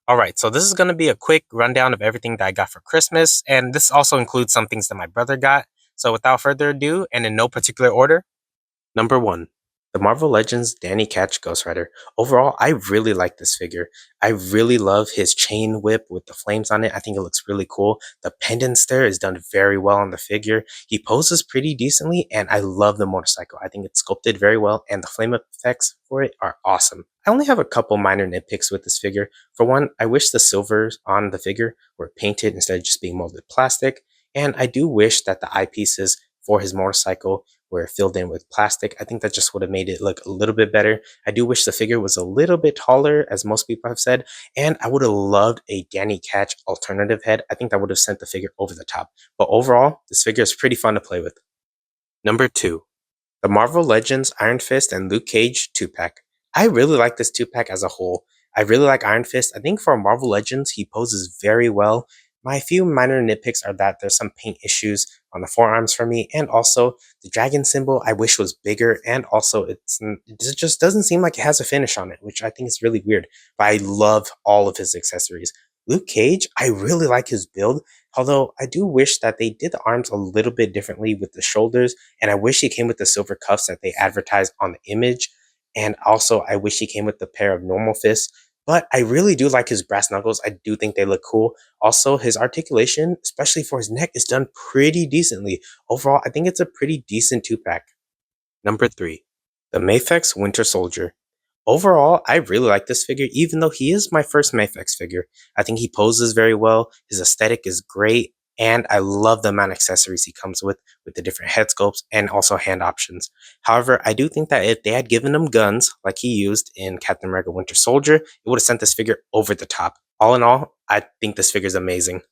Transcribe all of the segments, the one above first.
Alright, so this is going to be a quick rundown of everything that I got for Christmas, and this also includes some things that my brother got. So without further ado, and in no particular order, number 1, the Marvel Legends Danny Ketch Ghost Rider. Overall, I really like this figure. I really love his chain whip with the flames on it. I think it looks really cool. The pendants there is done very well on the figure. He poses pretty decently, and I love the motorcycle. I think it's sculpted very well, and the flame effects for it are awesome. I only have a couple minor nitpicks with this figure. For one, I wish the silvers on the figure were painted instead of just being molded plastic, and I do wish that the eyepieces for his motorcycle were filled in with plastic. I think that just would have made it look a little bit better. I do wish the figure was a little bit taller, as most people have said, and I would have loved a Danny Ketch alternative head. I think that would have sent the figure over the top. But overall, this figure is pretty fun to play with. Number 2, the Marvel Legends Iron Fist and Luke Cage 2-pack. I really like this 2-pack as a whole. I really like Iron Fist. I think for Marvel Legends, he poses very well. My few minor nitpicks are that there's some paint issues on the forearms for me, and also the dragon symbol I wish was bigger, and also it just doesn't seem like it has a finish on it, which I think is really weird. But I love all of his accessories. Luke Cage, I really like his build, although I do wish that they did the arms a little bit differently with the shoulders, and I wish he came with the silver cuffs that they advertised on the image. And also, I wish he came with the pair of normal fists. But I really do like his brass knuckles. I do think they look cool. Also, his articulation, especially for his neck, is done pretty decently. Overall, I think it's a pretty decent 2-pack. Number 3, the Mafex Winter Soldier. Overall, I really like this figure, even though he is my first Mafex figure. I think he poses very well, his aesthetic is great, and I love the amount of accessories he comes with the different head sculpts and also hand options. However, I do think that if they had given him guns, like he used in Captain America Winter Soldier, it would have sent this figure over the top. All in all, I think this figure is amazing.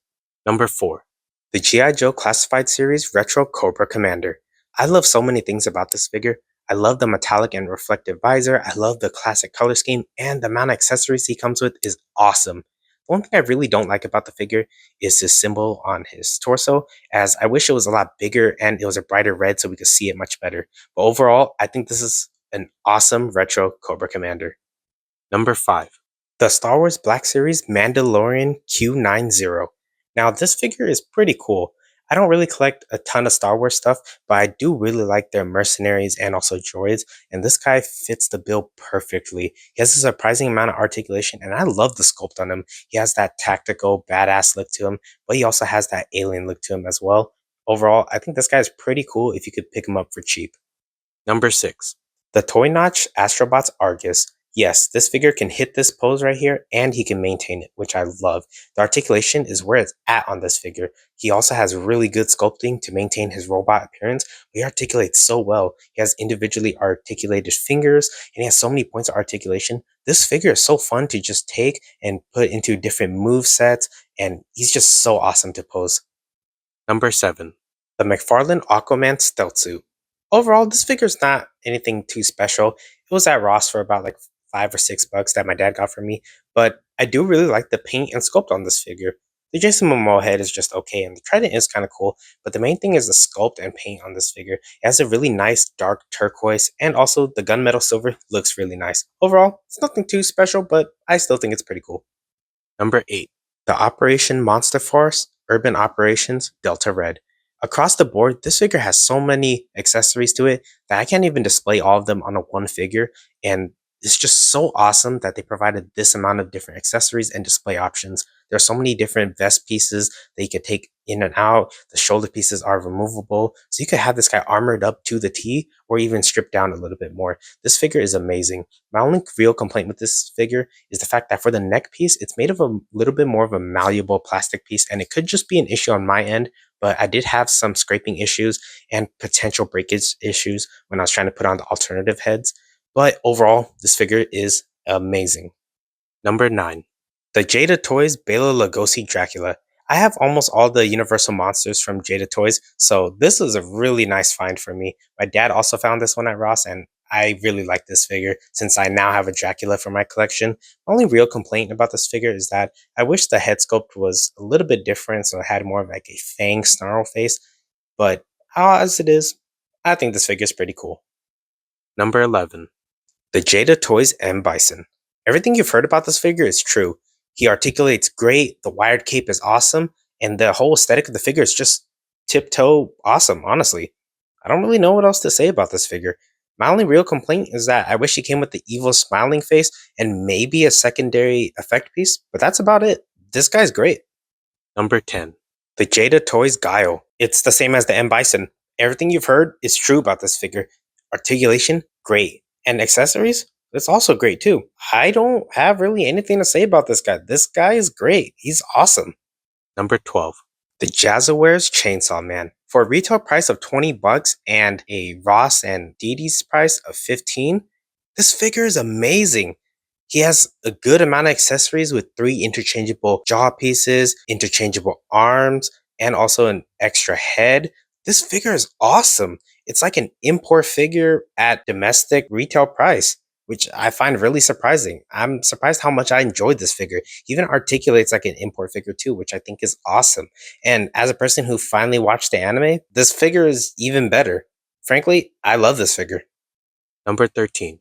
Number 4, the G.I. Joe Classified Series Retro Cobra Commander. I love so many things about this figure. I love the metallic and reflective visor, I love the classic color scheme, and the amount of accessories he comes with is awesome. The one thing I really don't like about the figure is this symbol on his torso, as I wish it was a lot bigger and it was a brighter red so we could see it much better. But overall, I think this is an awesome retro Cobra Commander. Number 5, the Star Wars Black Series Mandalorian Q90. Now, this figure is pretty cool. I don't really collect a ton of Star Wars stuff, but I do really like their mercenaries and also droids, and this guy fits the bill perfectly. He has a surprising amount of articulation, and I love the sculpt on him. He has that tactical, badass look to him, but he also has that alien look to him as well. Overall, I think this guy is pretty cool if you could pick him up for cheap. Number 6, the Toy Notch Astrobots Argus. Yes, this figure can hit this pose right here, and he can maintain it, which I love. The articulation is where it's at on this figure. He also has really good sculpting to maintain his robot appearance. He articulates so well. He has individually articulated fingers, and he has so many points of articulation. This figure is so fun to just take and put into different move sets, and he's just so awesome to pose. Number 7, the McFarlane Aquaman Stealth Suit. Overall, this figure's not anything too special. It was at Ross for about like $5 or $6 that my dad got for me, but I do really like the paint and sculpt on this figure. The Jason Momoa head is just okay, and the trident is kind of cool, but the main thing is the sculpt and paint on this figure. It has a really nice dark turquoise, and also the gunmetal silver looks really nice. Overall, it's nothing too special, but I still think it's pretty cool. Number 8, the Operation Monster Force Urban Operations Delta Red. Across the board, this figure has so many accessories to it that I can't even display all of them on a one figure, and it's just so awesome that they provided this amount of different accessories and display options. There are so many different vest pieces that you could take in and out. The shoulder pieces are removable, so you could have this guy armored up to the T or even stripped down a little bit more. This figure is amazing. My only real complaint with this figure is the fact that for the neck piece, it's made of a little bit more of a malleable plastic piece, and it could just be an issue on my end, but I did have some scraping issues and potential breakage issues when I was trying to put on the alternative heads. But overall, this figure is amazing. Number 9, the Jada Toys Bela Lugosi Dracula. I have almost all the Universal monsters from Jada Toys, so this was a really nice find for me. My dad also found this one at Ross, and I really like this figure since I now have a Dracula for my collection. My only real complaint about this figure is that I wish the head sculpt was a little bit different, so it had more of like a fang snarl face, but as it is, I think this figure is pretty cool. Number 11, the Jada Toys M Bison. Everything you've heard about this figure is true. He articulates great, the wired cape is awesome, and the whole aesthetic of the figure is just tiptoe awesome, honestly. I don't really know what else to say about this figure. My only real complaint is that I wish he came with the evil smiling face and maybe a secondary effect piece, but that's about it. This guy's great. Number 10. The Jada Toys Guile. It's the same as the M Bison. Everything you've heard is true about this figure. Articulation, great. And accessories, it's also great too. I don't have really anything to say about this guy. This guy is great. He's awesome. Number 12. The Jazwares Chainsaw Man. For a retail price of 20 bucks and a Ross and Didi's price of 15, this figure is amazing. He has a good amount of accessories with 3 interchangeable jaw pieces, interchangeable arms, and also an extra head. This figure is awesome. It's like an import figure at domestic retail price, which I find really surprising. I'm surprised how much I enjoyed this figure. He even articulates like an import figure too, which I think is awesome. And as a person who finally watched the anime, this figure is even better. Frankly, I love this figure. Number 13.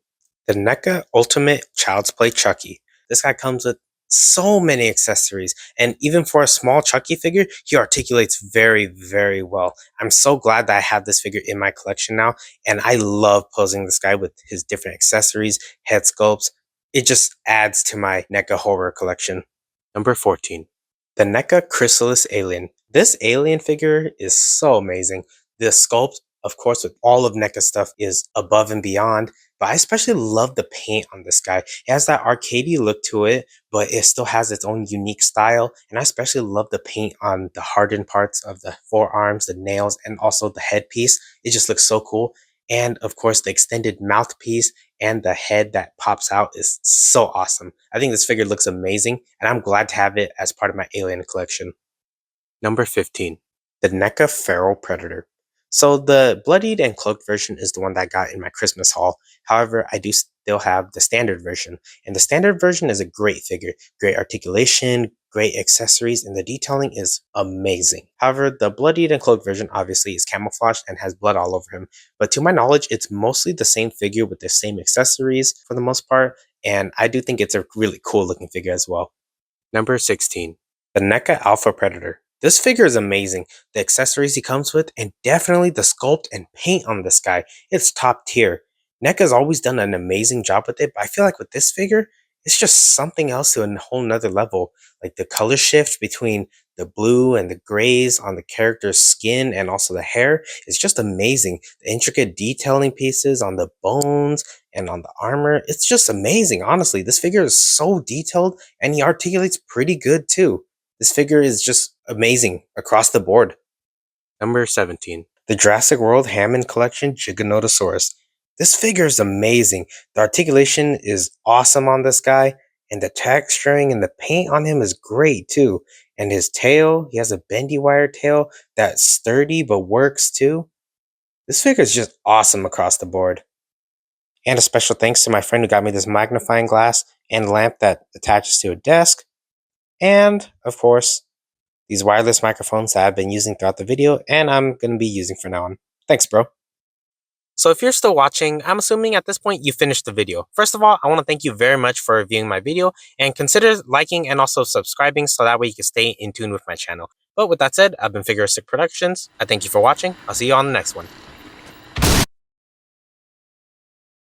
The Neca Ultimate Child's Play Chucky. This guy comes with so many accessories, and even for a small Chucky figure, he articulates very, very well. I'm so glad that I have this figure in my collection now, and I love posing this guy with his different accessories, head sculpts. It just adds to my Neca horror collection. Number 14. The Neca Chrysalis Alien. This alien figure is so amazing. The sculpt, of course, with all of Neca stuff is above and beyond, but I especially love the paint on this guy. It has that arcadey look to it, but it still has its own unique style. And I especially love the paint on the hardened parts of the forearms, the nails, and also the headpiece. It just looks so cool. And of course, the extended mouthpiece and the head that pops out is so awesome. I think this figure looks amazing, and I'm glad to have it as part of my Alien collection. Number 15. The Neca Feral Predator. So the bloodied and cloaked version is the one that I got in my Christmas haul. However, I do still have the standard version. And the standard version is a great figure. Great articulation, great accessories, and the detailing is amazing. However, the bloodied and cloaked version obviously is camouflaged and has blood all over him. But to my knowledge, it's mostly the same figure with the same accessories for the most part. And I do think it's a really cool looking figure as well. Number 16. The Neca Alpha Predator. This figure is amazing. The accessories he comes with, and definitely the sculpt and paint on this guy, it's top tier. Neca's always done an amazing job with it, but I feel like with this figure, it's just something else to a whole nother level. Like the color shift between the blue and the grays on the character's skin and also the hair is just amazing. The intricate detailing pieces on the bones and on the armor, it's just amazing. Honestly, this figure is so detailed and he articulates pretty good too. This figure is just amazing across the board. Number 17. The Jurassic World Hammond Collection Giganotosaurus. This figure is amazing. The articulation is awesome on this guy, and the texturing and the paint on him is great too. And his tail, he has a bendy wire tail that's sturdy but works too. This figure is just awesome across the board. And a special thanks to my friend who got me this magnifying glass and lamp that attaches to a desk. And, of course, these wireless microphones that I've been using throughout the video and I'm going to be using from now on. Thanks, bro. So if you're still watching, I'm assuming at this point you finished the video. First of all, I want to thank you very much for viewing my video and consider liking and also subscribing so that way you can stay in tune with my channel. But with that said, I've been Figuristic Productions. I thank you for watching. I'll see you on the next one.